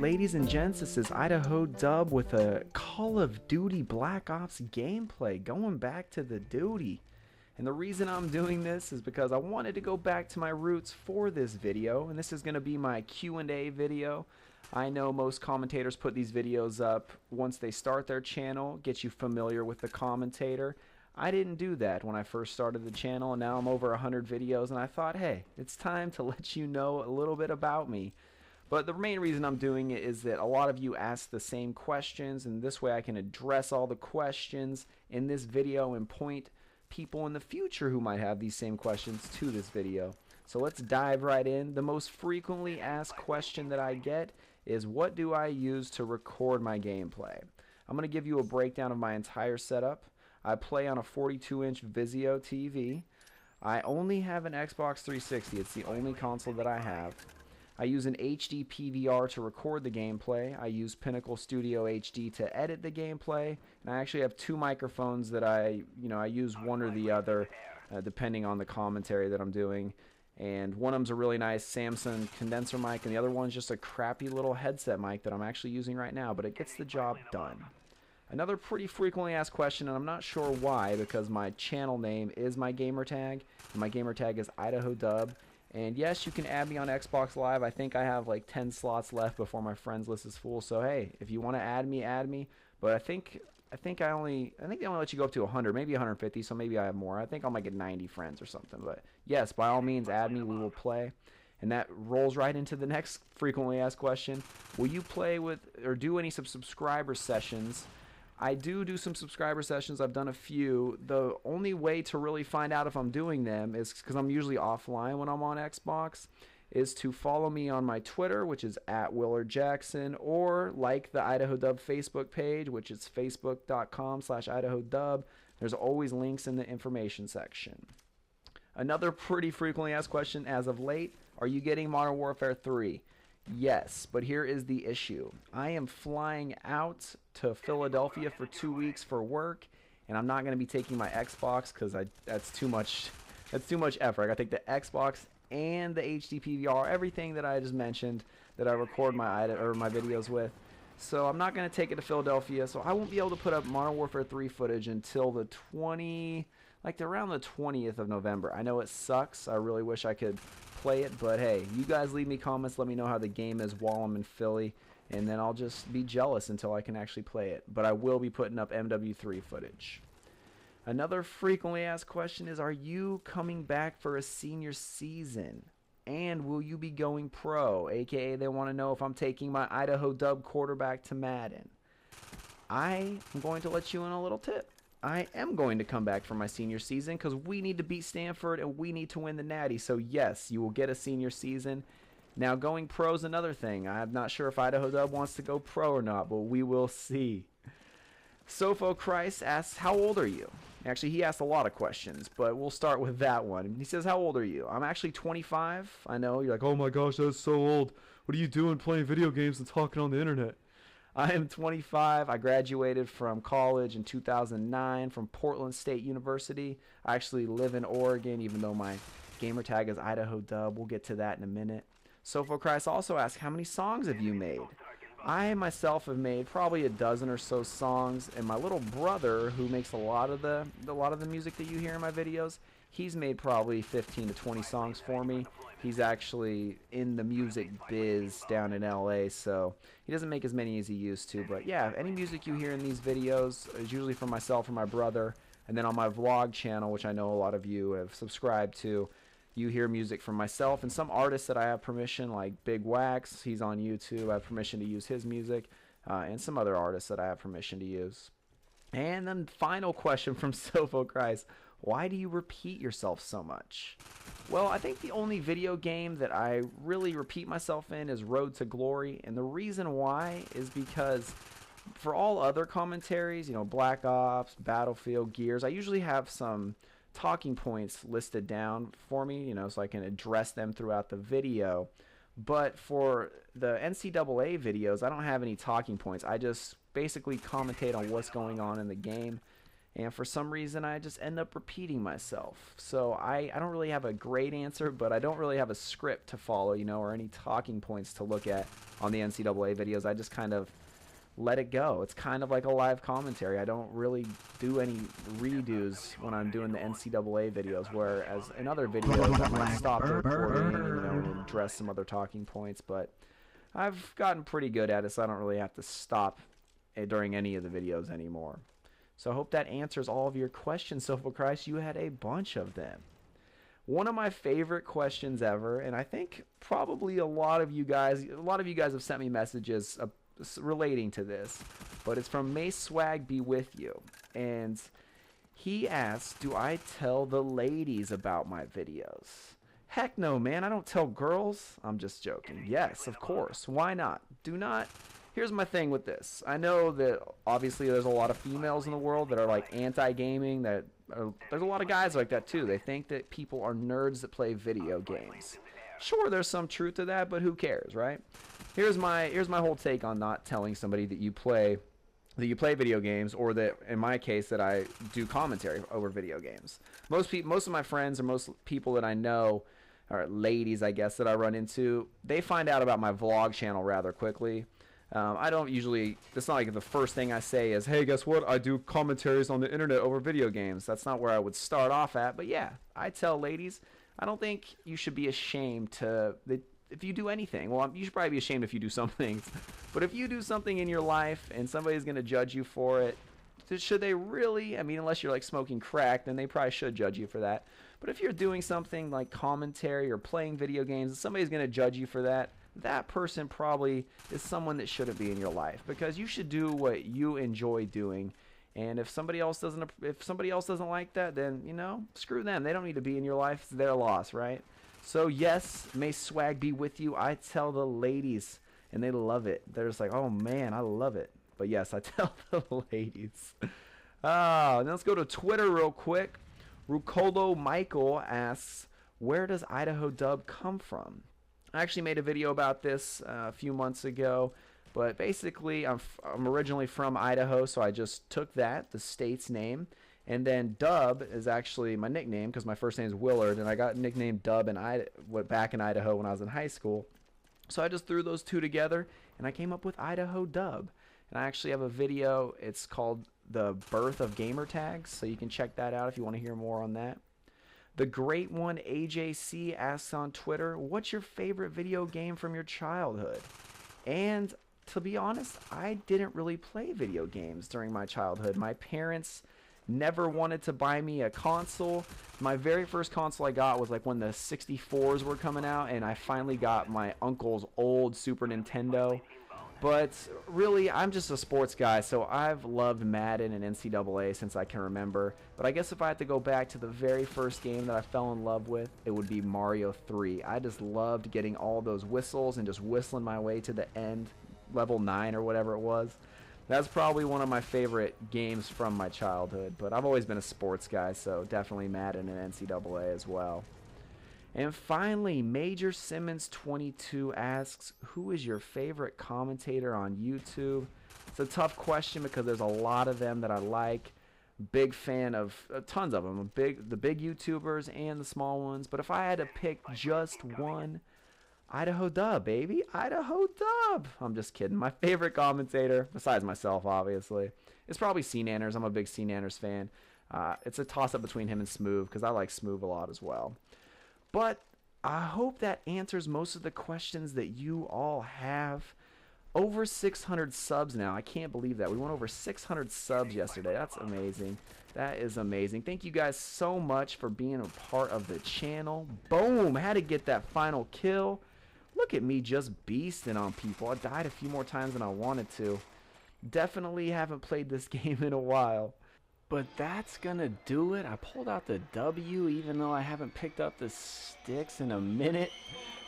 ladies and gents, this is IDAHODUB with a Call of Duty Black Ops gameplay, going back to the duty. And the reason I'm doing this is because I wanted to go back to my roots for this video, and this is going to be my Q&A video. I know most commentators put these videos up once they start their channel, get you familiar with the commentator. I didn't do that when I first started the channel, and now I'm over 100 videos, and I thought, hey, it's time to let you know a little bit about me. But the main reason I'm doing it is that a lot of you ask the same questions, and this way I can address all the questions in this video and point people in the future who might have these same questions to this video. So let's dive right in. The most frequently asked question that I get is, what do I use to record my gameplay? I'm going to give you a breakdown of my entire setup. I play on a 42-inch Vizio TV. I only have an Xbox 360. It's the only console that I have. I use an HD PVR to record the gameplay. I use Pinnacle Studio HD to edit the gameplay. And I actually have two microphones that I use one or the other depending on the commentary that I'm doing. And one of them's a really nice Samsung condenser mic, and the other one's just a crappy little headset mic that I'm actually using right now, but it gets the job done. Another pretty frequently asked question, and I'm not sure why, because my channel name is my gamertag, and my gamertag is IDAHODUB. And yes, you can add me on Xbox Live. I think I have like 10 slots left before my friends list is full. So hey, if you want to add me. But I think they only let you go up to 100, maybe 150. So maybe I have more. I think I might get 90 friends or something. But yes, by all means, add me. We will play. And that rolls right into the next frequently asked question: will you play with or do any subscriber sessions? I do some subscriber sessions. I've done a few. The only way to really find out if I'm doing them is, because I'm usually offline when I'm on Xbox, is to follow me on my Twitter, which is at Willard Jackson, or like the IDAHODUB Facebook page, which is facebook.com/IDAHODUB. There's always links in the information section. Another pretty frequently asked question as of late: are you getting Modern Warfare 3? Yes, but here is the issue. I am flying out to Philadelphia for 2 weeks for work, and I'm not going to be taking my Xbox because that's too much effort. I got to take the Xbox and the HD PVR, everything that I just mentioned that I record my videos with. So I'm not going to take it to Philadelphia, so I won't be able to put up Modern Warfare 3 footage until the around the 20th of November. I know it sucks. I really wish I could play it, but hey, you guys leave me comments, let me know how the game is while I'm in Philly, and then I'll just be jealous until I can actually play it. But I will be putting up MW3 footage. Another frequently asked question is, are you coming back for a senior season? And will you be going pro? AKA, they want to know if I'm taking my IDAHODUB quarterback to Madden. I am going to let you in a little tip. I am going to come back for my senior season because we need to beat Stanford and we need to win the Natty. So yes, you will get a senior season. Now, going pro is another thing. I'm not sure if IDAHODUB wants to go pro or not, but we will see. Sofo Christ asks, how old are you? Actually, he asked a lot of questions, but we'll start with that one. He says, how old are you? I'm actually 25. I know, you're like, oh my gosh, that's so old. What are you doing playing video games and talking on the internet? I am 25. I graduated from college in 2009 from Portland State University. I actually live in Oregon, even though my gamer tag is IDAHODUB. We'll get to that in a minute. Sofo Christ also asked, how many songs have you made? I myself have made probably a dozen or so songs, and my little brother, who makes a lot of the music that you hear in my videos, he's made probably 15 to 20 songs for me. He's actually in the music biz down in LA, so he doesn't make as many as he used to. But yeah, any music you hear in these videos is usually from myself or my brother. And then on my vlog channel, which I know a lot of you have subscribed to, you hear music from myself and some artists that I have permission, like Big Wax. He's on YouTube. I have permission to use his music, and some other artists that I have permission to use. And then final question from Sofo Christ: why do you repeat yourself so much? Well, I think the only video game that I really repeat myself in is Road to Glory, and the reason why is because for all other commentaries, Black Ops, Battlefield, Gears, I usually have some talking points listed down for me, so I can address them throughout the video. But for the NCAA videos, I don't have any talking points. I just basically commentate on what's going on in the game. And for some reason, I just end up repeating myself. So I don't really have a great answer, but I don't really have a script to follow, you know, or any talking points to look at on the NCAA videos. I just kind of let it go. It's kind of like a live commentary. I don't really do any redos when I'm doing the NCAA videos, whereas in other videos I might stop the recording, you know, and address some other talking points. But I've gotten pretty good at it, so I don't really have to stop during any of the videos anymore. So I hope that answers all of your questions. Soulful Christ, you had a bunch of them. One of my favorite questions ever, and I think probably a lot of you guys have sent me messages relating to this, but it's from May Swag Be With You, and he asks, do I tell the ladies about my videos? Heck no, man, I don't tell girls. I'm just joking. Yes, of course. Why not? Do not. Here's my thing with this. I know that obviously there's a lot of females in the world that are like anti-gaming. There's a lot of guys like that too. They think that people are nerds that play video games. Sure, there's some truth to that, but who cares, right? Here's my whole take on not telling somebody that you play video games, or that in my case that I do commentary over video games. Most of my friends, or most people that I know, or ladies I guess that I run into, they find out about my vlog channel rather quickly. I don't usually, it's not like the first thing I say is, hey, guess what? I do commentaries on the internet over video games. That's not where I would start off at. But yeah, I tell ladies, I don't think you should be ashamed if you do anything. Well, you should probably be ashamed if you do some things. But if you do something in your life and somebody's going to judge you for it, should they really? I mean, unless you're like smoking crack, then they probably should judge you for that. But if you're doing something like commentary or playing video games and somebody's going to judge you for that, that person probably is someone that shouldn't be in your life, because you should do what you enjoy doing. And if somebody else doesn't like that, then, you know, screw them. They don't need to be in your life. It's their loss, right? So yes, May Swag Be With You. I tell the ladies, and they love it. They're just like, oh man, I love it. But yes, I tell the ladies. Now let's go to Twitter real quick. Rucolo Michael asks, where does IDAHODUB come from? I actually made a video about this a few months ago, but basically I'm originally from Idaho, so I just took that, the state's name, and then Dub is actually my nickname because my first name is Willard, and I got nicknamed Dub back in Idaho when I was in high school. So I just threw those two together, and I came up with IDAHODUB. And I actually have a video. It's called The Birth of Gamer Tags, so you can check that out if you want to hear more on that. The Great One AJC asks on Twitter, what's your favorite video game from your childhood? And to be honest, I didn't really play video games during my childhood. My parents never wanted to buy me a console. My very first console I got was like when the 64s were coming out, and I finally got my uncle's old Super Nintendo. But really, I'm just a sports guy, so I've loved Madden and NCAA since I can remember. But I guess if I had to go back to the very first game that I fell in love with, it would be Mario 3. I just loved getting all those whistles and just whistling my way to the end, level 9 or whatever it was. That's probably one of my favorite games from my childhood. But I've always been a sports guy, so definitely Madden and NCAA as well. And finally, Major Simmons 22 asks, who is your favorite commentator on YouTube? It's a tough question because there's a lot of them that I like. Big fan of tons of them, the big YouTubers and the small ones. But if I had to pick just one, IDAHODUB, baby. IDAHODUB. I'm just kidding. My favorite commentator, besides myself, obviously, is probably C-Nanners. I'm a big C-Nanners fan. It's a toss-up between him and Smoove because I like Smoove a lot as well. But I hope that answers most of the questions that you all have. Over 600 subs now. I can't believe that. We went over 600 subs yesterday. That's amazing. That is amazing. Thank you guys so much for being a part of the channel. Boom! Had to get that final kill. Look at me just beasting on people. I died a few more times than I wanted to. Definitely haven't played this game in a while. But that's gonna do it. I pulled out the W even though I haven't picked up the sticks in a minute.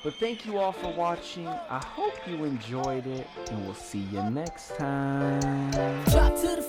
But thank you all for watching. I hope you enjoyed it, and we'll see you next time. Drop to the